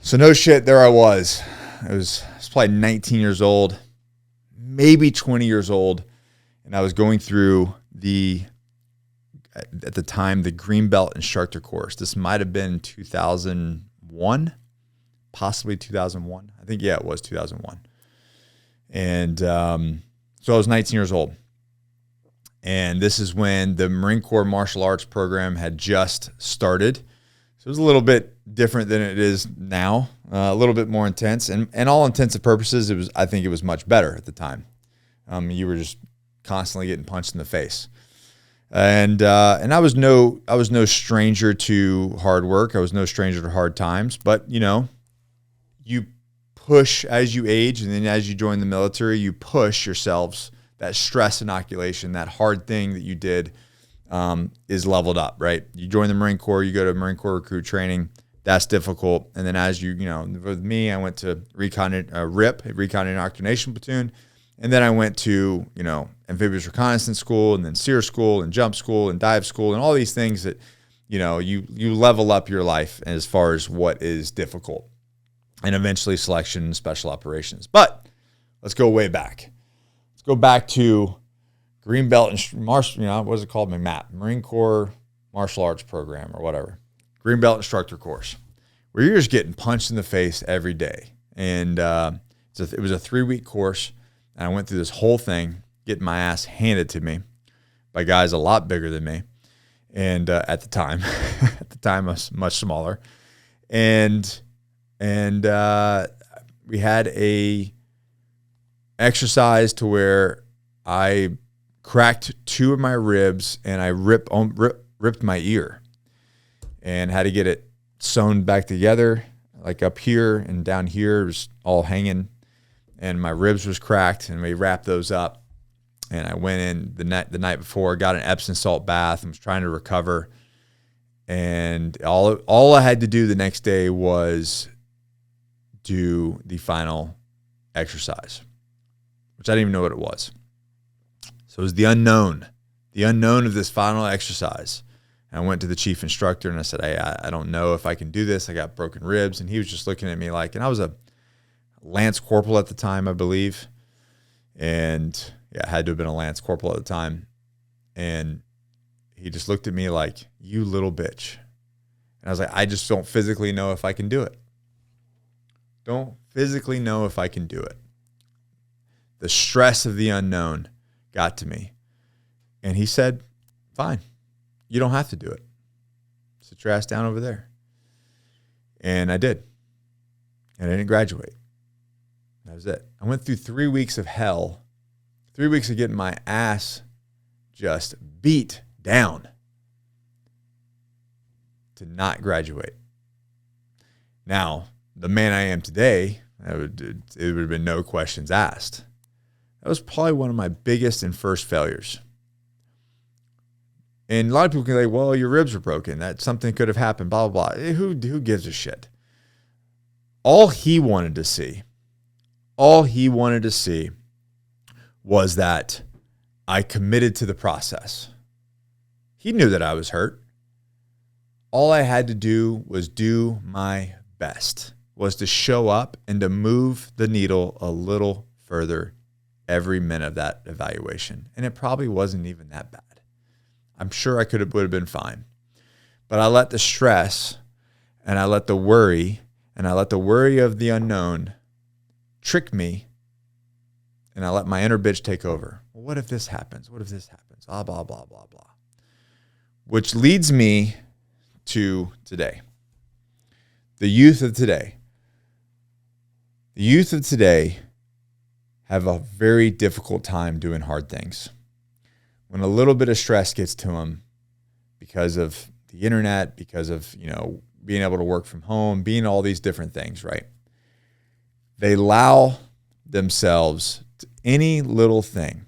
So no shit, there I was. I was probably 19 years old, maybe 20 years old, and I was going through at the time, the Greenbelt instructor course. This might have been 2001, possibly 2001. I think, yeah, it was 2001. And so I was 19 years old. And this is when the Marine Corps martial arts program had just started. So it was a little bit different than it is now, a little bit more intense. And all intents and purposes, I think it was much better at the time. You were just constantly getting punched in the face. And I was no stranger to hard work. I was no stranger to hard times. But, you push as you age, and then as you join the military, you push yourselves. That stress inoculation, that hard thing that you did is leveled up, right? You join the Marine Corps, you go to Marine Corps recruit training. That's difficult. And then as with me, I went to RIP, Recon Indoctrination Platoon. And then I went to, Amphibious Reconnaissance School, and then SEER School, and Jump School, and Dive School, and all these things that, you level up your life as far as what is difficult. And eventually selection and special operations. But let's go way back. Let's go back to Greenbelt and Martial, what was it called? My map, Marine Corps Martial Arts Program or whatever. Greenbelt instructor course, where you're just getting punched in the face every day. And it was a 3-week course. And I went through this whole thing, getting my ass handed to me by guys a lot bigger than me. And at the time, I was much smaller. And we had a exercise to where I cracked 2 of my ribs and I ripped my ear and had to get it sewn back together, like up here and down here. It was all hanging, and my ribs was cracked, and we wrapped those up. And I went in the night before, got an Epsom salt bath, and was trying to recover. And all I had to do the next day was do the final exercise, which I didn't even know what it was. So it was the unknown of this final exercise. And I went to the chief instructor and I said, hey, I don't know if I can do this. I got broken ribs. And he was just looking at me and I was a Lance Corporal at the time, I believe. And yeah, I had to have been a Lance Corporal at the time. And he just looked at me like, you little bitch. And I was like, I just don't physically know if I can do it. Don't physically know if I can do it. The stress of the unknown got to me. And he said, fine, you don't have to do it. Sit your ass down over there. And I did. And I didn't graduate. That was it. I went through 3 weeks of hell, 3 weeks of getting my ass just beat down to not graduate. Now, the man I am today, it would have been no questions asked. That was probably one of my biggest and first failures. And a lot of people can say, well, your ribs were broken. That something could have happened, blah, blah, blah. Who gives a shit? All he wanted to see was that I committed to the process. He knew that I was hurt. All I had to do was do my best, was to show up and to move the needle a little further every minute of that evaluation. And it probably wasn't even that bad. I'm sure would have been fine. But I let the stress and I let the worry of the unknown trick me, and I let my inner bitch take over. Well, what if this happens? What if this happens? Blah, blah, blah, blah, blah. Which leads me to today. The youth of today. The youth of today have a very difficult time doing hard things. When a little bit of stress gets to them because of the internet, because of, being able to work from home, being all these different things, right? They allow themselves to any little thing,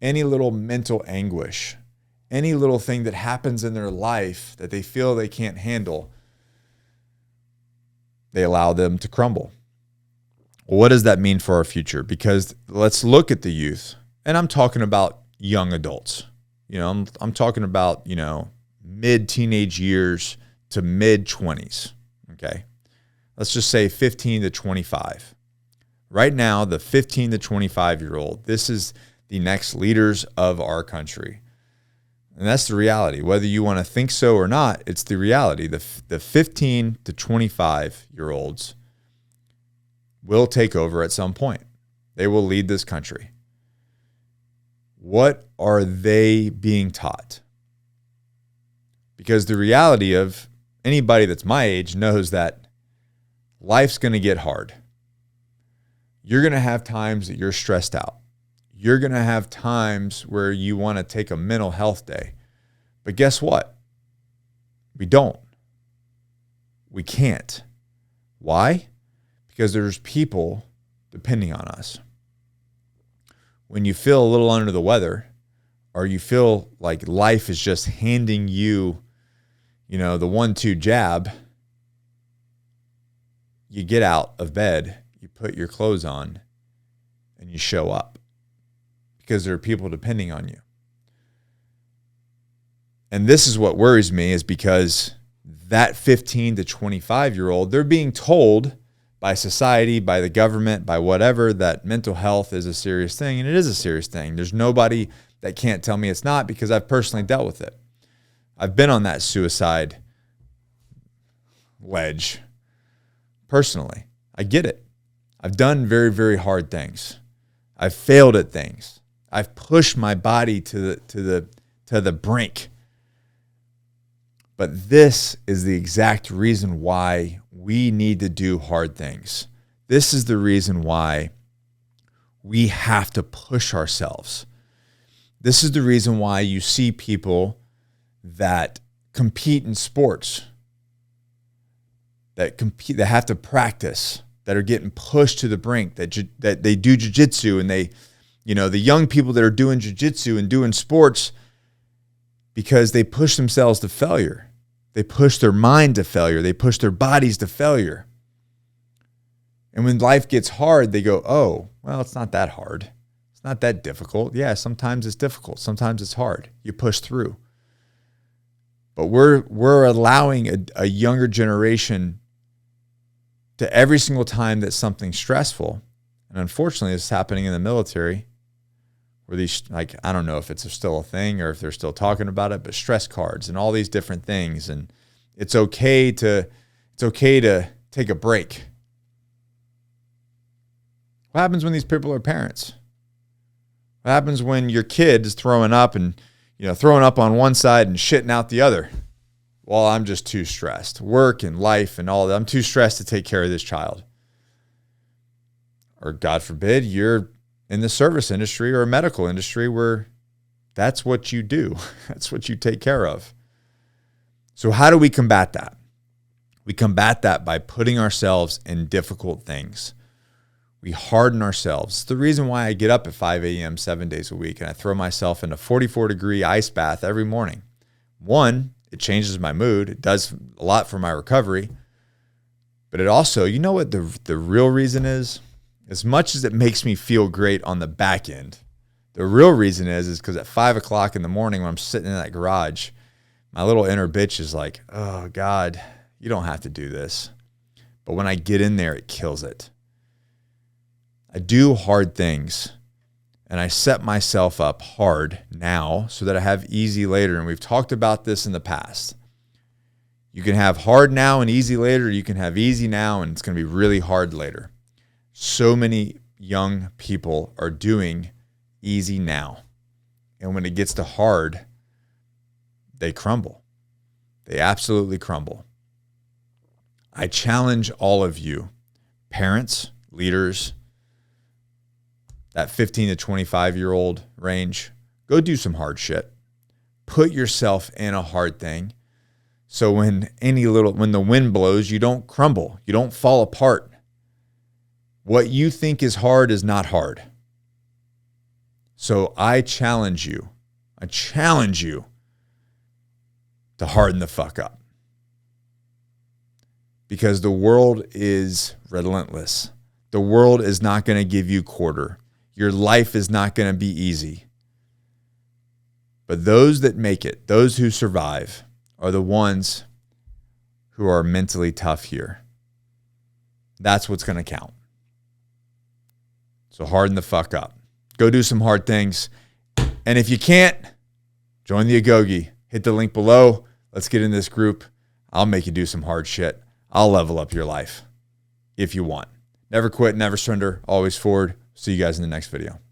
any little mental anguish, any little thing that happens in their life that they feel they can't handle, they allow them to crumble. Well, what does that mean for our future? Because let's look at the youth, and I'm talking about young adults. I'm talking about, mid-teenage years to mid-20s, okay? let's just say 15 to 25. Right now, the 15 to 25-year-old, this is the next leaders of our country. And that's the reality. Whether you want to think so or not, it's the reality. The 15 to 25-year-olds will take over at some point. They will lead this country. What are they being taught? Because the reality of anybody that's my age knows that life's going to get hard. You're going to have times that you're stressed out. You're going to have times where you want to take a mental health day. But guess what? We don't. We can't. Why? Because there's people depending on us. When you feel a little under the weather, or you feel like life is just handing you, the 1-2 jab, you get out of bed, you put your clothes on, and you show up because there are people depending on you. And this is what worries me, is because that 15 to 25-year-old, they're being told by society, by the government, by whatever, that mental health is a serious thing, and it is a serious thing. There's nobody that can't tell me it's not, because I've personally dealt with it. I've been on that suicide ledge personally. I get it. I've done very, very hard things. I've failed at things. I've pushed my body to the brink. But this is the exact reason why we need to do hard things. This is the reason why we have to push ourselves. This is the reason why you see people that compete in sports, that have to practice, that are getting pushed to the brink, that they do jiu-jitsu, and they, the young people that are doing jiu-jitsu and doing sports, because they push themselves to failure. They push their mind to failure. They push their bodies to failure. And when life gets hard, they go, oh, well, it's not that hard. It's not that difficult. Yeah, sometimes it's difficult. Sometimes it's hard. You push through. But we're allowing a younger generation to, every single time that something's stressful, and unfortunately it's happening in the military, where these, I don't know if it's still a thing or if they're still talking about it, but stress cards and all these different things. And it's okay to take a break. What happens when these people are parents? What happens when your kid is throwing up on one side and shitting out the other? Well, I'm just too stressed. Work and life and all that. I'm too stressed to take care of this child. Or God forbid, you're in the service industry or a medical industry where that's what you do. That's what you take care of. So how do we combat that? We combat that by putting ourselves in difficult things. We harden ourselves. It's the reason why I get up at 5 a.m. 7 days a week, and I throw myself in a 44-degree ice bath every morning. One, it changes my mood. It does a lot for my recovery. But it also, you know what the real reason is? As much as it makes me feel great on the back end, the real reason is because at 5 o'clock in the morning when I'm sitting in that garage, my little inner bitch is like, oh, God, you don't have to do this. But when I get in there, it kills it. I do hard things, and I set myself up hard now so that I have easy later. And we've talked about this in the past. You can have hard now and easy later. You can have easy now, and it's going to be really hard later. So many young people are doing easy now. And when it gets to hard, they crumble. They absolutely crumble. I challenge all of you, parents, leaders, that 15 to 25-year-old range, go do some hard shit. Put yourself in a hard thing. So when the wind blows, you don't crumble. You don't fall apart. What you think is hard is not hard. So I challenge you to harden the fuck up. Because the world is relentless. The world is not going to give you quarter. Your life is not going to be easy. But those that make it, those who survive, are the ones who are mentally tough here. That's what's going to count. So harden the fuck up. Go do some hard things. And if you can't, join the Agoge. Hit the link below. Let's get in this group. I'll make you do some hard shit. I'll level up your life if you want. Never quit, never surrender, always forward. See you guys in the next video.